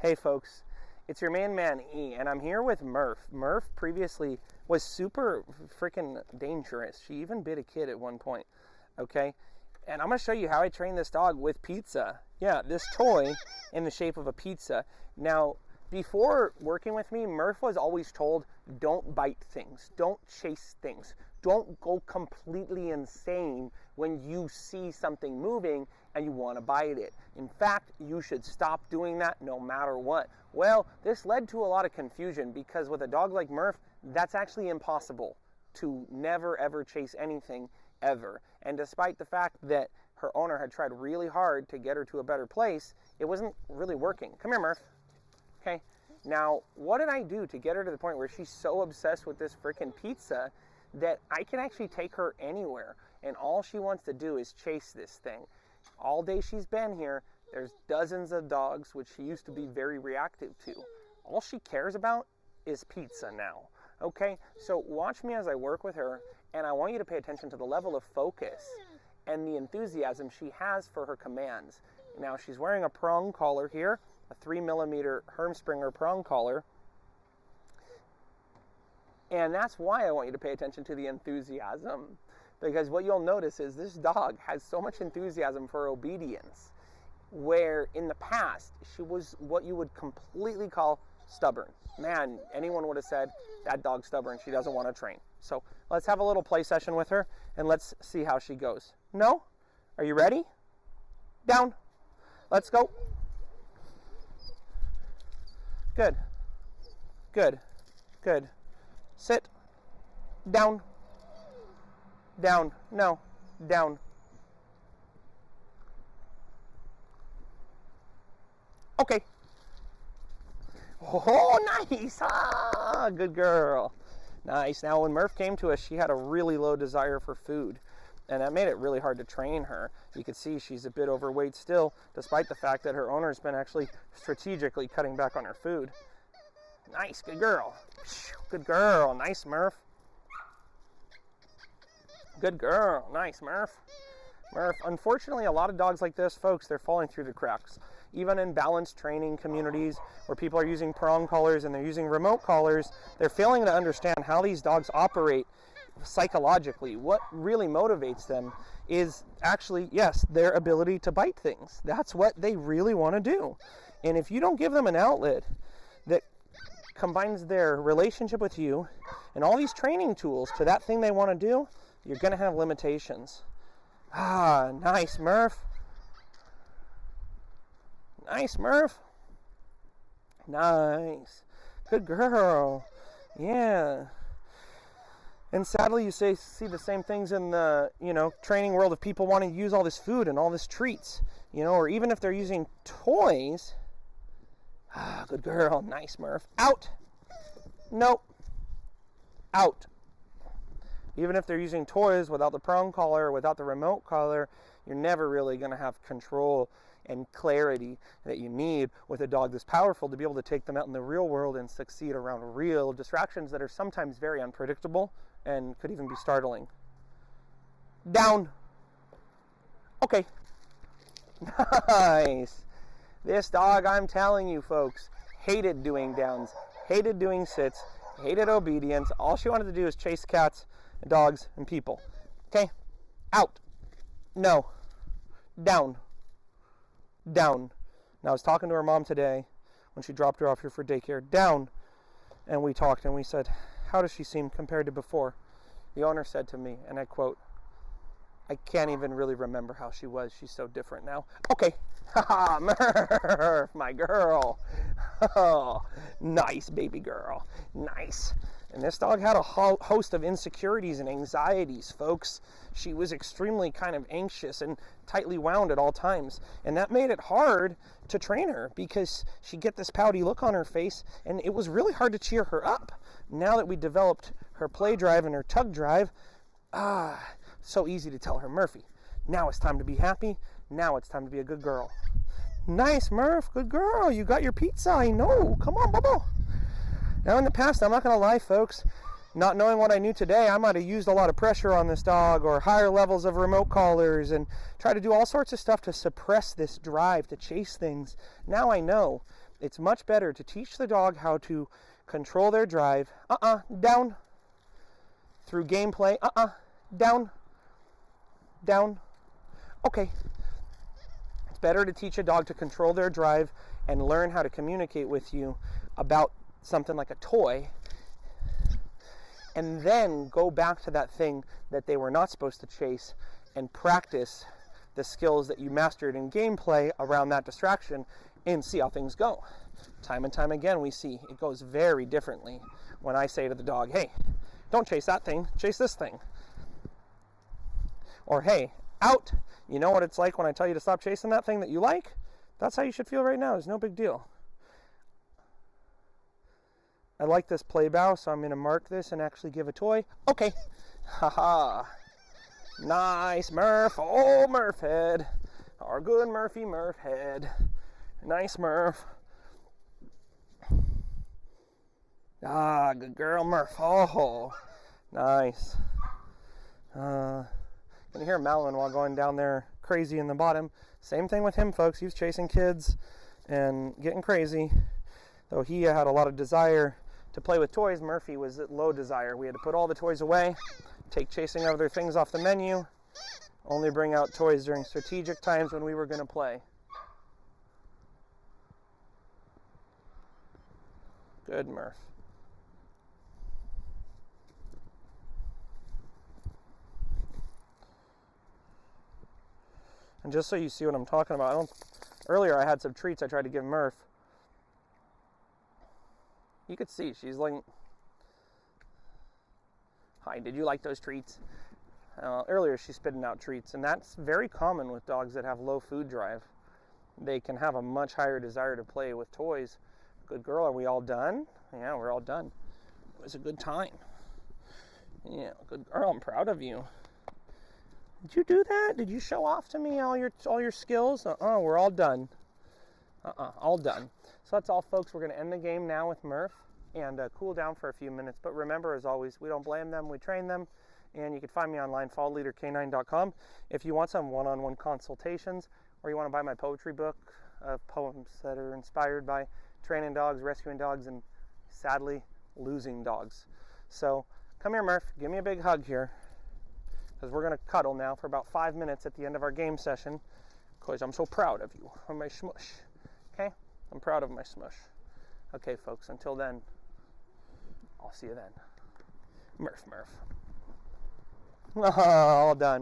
Hey folks, it's your man E, and I'm here with Murph. Murph previously was super freaking dangerous. She even bit a kid at one point, okay? And I'm going to show you how I train this dog with pizza. Yeah, this toy in the shape of a pizza. Now, before working with me, Murph was always told, don't bite things, don't chase things, don't go completely insane when you see something moving and you want to bite it. In fact, you should stop doing that no matter what. Well, this led to a lot of confusion because with a dog like Murph, that's actually impossible to never ever chase anything ever. And despite the fact that her owner had tried really hard to get her to a better place, it wasn't really working. Come here, Murph. Okay. Now, what did I do to get her to the point where she's so obsessed with this freaking pizza that I can actually take her anywhere, and all she wants to do is chase this thing. All day she's been here, there's dozens of dogs, which she used to be very reactive to. All she cares about is pizza now, okay? So watch me as I work with her, and I want you to pay attention to the level of focus and the enthusiasm she has for her commands. Now, she's wearing a prong collar here, a 3mm Hermspringer prong collar. And that's why I want you to pay attention to the enthusiasm. Because what you'll notice is this dog has so much enthusiasm for obedience, where in the past, she was what you would completely call stubborn. Man, anyone would have said, that dog's stubborn, she doesn't want to train. So let's have a little play session with her, and let's see how she goes. No? Are you ready? Down. Let's go. Good. Good. Good. Sit. Down. Down. No. Down. Okay. Oh, nice. Ah, good girl. Nice. Now, when Murph came to us, she had a really low desire for food, and that made it really hard to train her. You can see she's a bit overweight still, despite the fact that her owner's been actually strategically cutting back on her food. Nice. Good girl. Good girl. Nice, Murph. Good girl. Nice, Murph. Murph. Unfortunately, a lot of dogs like this, folks, they're falling through the cracks. Even in balanced training communities where people are using prong collars and they're using remote collars, they're failing to understand how these dogs operate psychologically. What really motivates them is actually, yes, their ability to bite things. That's what they really want to do. And if you don't give them an outlet that combines their relationship with you and all these training tools to that thing they want to do, you're going to have limitations. Ah, nice, Murph. Nice, Murph. Nice. Good girl. Yeah. And sadly, you see the same things in the, training world of people wanting to use all this food and all this treats, or even if they're using toys. Ah, good girl. Nice, Murph. Out. Nope. Out. Even if they're using toys without the prong collar or without the remote collar, you're never really going to have control and clarity that you need with a dog this powerful to be able to take them out in the real world and succeed around real distractions that are sometimes very unpredictable and could even be startling. Down. Okay. Nice. This dog, I'm telling you folks, hated doing downs, hated doing sits, hated obedience. All she wanted to do is chase cats and dogs and people. Okay? Out. No. Down. Down. Now, I was talking to her mom today when she dropped her off here for daycare. Down. And we talked and we said, how does she seem compared to before? The owner said to me, and I quote, I can't even really remember how she was. She's so different now. Okay. Haha, Murph, my girl. Oh, nice, baby girl. Nice. And this dog had a host of insecurities and anxieties, folks. She was extremely kind of anxious and tightly wound at all times. And that made it hard to train her because she'd get this pouty look on her face, and it was really hard to cheer her up. Now that we developed her play drive and her tug drive, so easy to tell her, Murphy, now it's time to be happy. Now it's time to be a good girl. Nice, Murph. Good girl. You got your pizza. I know. Come on, Bubba. Now, in the past, I'm not going to lie, folks, not knowing what I knew today, I might have used a lot of pressure on this dog or higher levels of remote collars and try to do all sorts of stuff to suppress this drive to chase things. Now I know It's much better to teach the dog how to control their drive. Down. Through gameplay. Down. Down. Okay. It's better to teach a dog to control their drive and learn how to communicate with you about something like a toy, and then go back to that thing that they were not supposed to chase and practice the skills that you mastered in gameplay around that distraction and see how things go. Time and time again, we see it goes very differently when I say to the dog, hey, don't chase that thing, chase this thing. Or, hey, out. You know what it's like when I tell you to stop chasing that thing that you like? That's how you should feel right now. It's no big deal. I like this play bow, so I'm going to mark this and actually give a toy. Okay. Haha. Nice, Murph. Oh, Murph head. Our good Murphy Murph head. Nice, Murph. Ah, good girl, Murph. Oh, nice. Can you hear Malin while going down there crazy in the bottom? Same thing with him, folks. He was chasing kids and getting crazy. Though he had a lot of desire to play with toys, Murphy was at low desire. We had to put all the toys away, take chasing other things off the menu, only bring out toys during strategic times when we were going to play. Good, Murph. And just so you see what I'm talking about, earlier I had some treats I tried to give Murph. You could see she's like, hi, did you like those treats? Earlier she's spitting out treats, and that's very common with dogs that have low food drive. They can have a much higher desire to play with toys. Good girl, are we all done? Yeah, we're all done. It was a good time. Yeah, good girl, I'm proud of you. Did you do that? Did you show off to me all your skills? We're all done. All done. So that's all, folks. We're going to end the game now with Murph and cool down for a few minutes. But remember, as always, we don't blame them. We train them. And you can find me online, fallleaderk9.com. If you want some one-on-one consultations or you want to buy my poetry book of poems that are inspired by training dogs, rescuing dogs, and sadly, losing dogs. So come here, Murph. Give me a big hug here, because we're going to cuddle now for about 5 minutes at the end of our game session, because I'm so proud of you, of my smush. Okay? I'm proud of my smush. Okay, folks, until then, I'll see you then. Murph. All done.